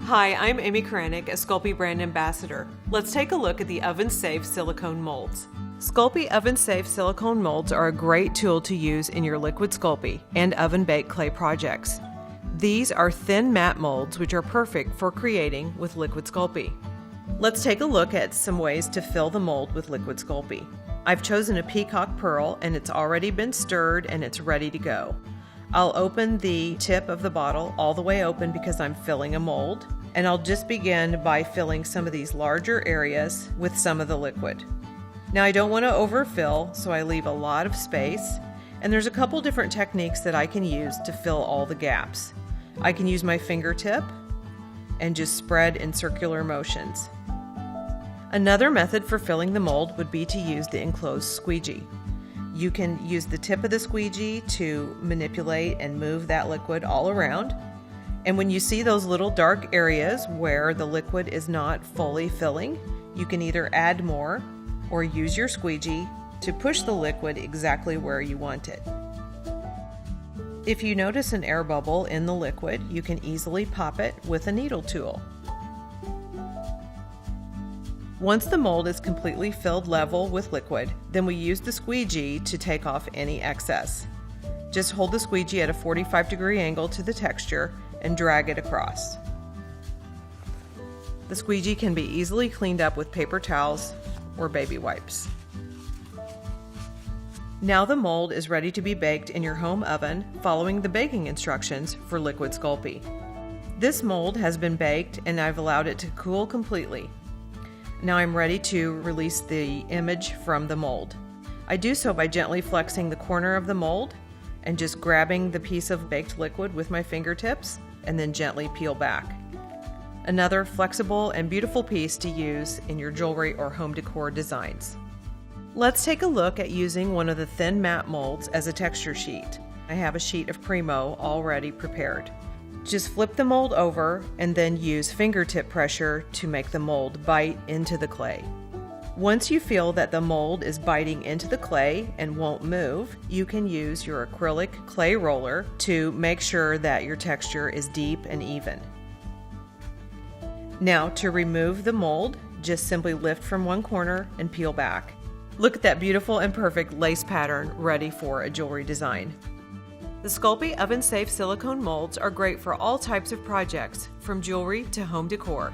Hi, I'm Amy Karanik, a Sculpey brand ambassador. Let's take a look at the oven-safe silicone molds. Sculpey oven-safe silicone molds are a great tool to use in your Liquid Sculpey and oven-baked clay projects. These are thin matte molds which are perfect for creating with Liquid Sculpey. Let's take a look at some ways to fill the mold with Liquid Sculpey. I've chosen a peacock pearl and it's already been stirred and it's ready to go. I'll open the tip of the bottle all the way open because I'm filling a mold, and I'll just begin by filling some of these larger areas with some of the liquid. Now I don't want to overfill, so I leave a lot of space, and there's a couple different techniques that I can use to fill all the gaps. I can use my fingertip and just spread in circular motions. Another method for filling the mold would be to use the enclosed squeegee. You can use the tip of the squeegee to manipulate and move that liquid all around. And when you see those little dark areas where the liquid is not fully filling, you can either add more or use your squeegee to push the liquid exactly where you want it. If you notice an air bubble in the liquid, you can easily pop it with a needle tool. Once the mold is completely filled level with liquid, then we use the squeegee to take off any excess. Just hold the squeegee at a 45-degree angle to the texture and drag it across. The squeegee can be easily cleaned up with paper towels or baby wipes. Now the mold is ready to be baked in your home oven following the baking instructions for Liquid Sculpey. This mold has been baked and I've allowed it to cool completely. Now I'm ready to release the image from the mold. I do so by gently flexing the corner of the mold and just grabbing the piece of baked liquid with my fingertips and then gently peel back. Another flexible and beautiful piece to use in your jewelry or home decor designs. Let's take a look at using one of the thin matte molds as a texture sheet. I have a sheet of Primo already prepared. Just flip the mold over and then use fingertip pressure to make the mold bite into the clay. Once you feel that the mold is biting into the clay and won't move, you can use your acrylic clay roller to make sure that your texture is deep and even. Now to remove the mold, just simply lift from one corner and peel back. Look at that beautiful and perfect lace pattern ready for a jewelry design. The Sculpey oven-safe silicone molds are great for all types of projects, from jewelry to home decor.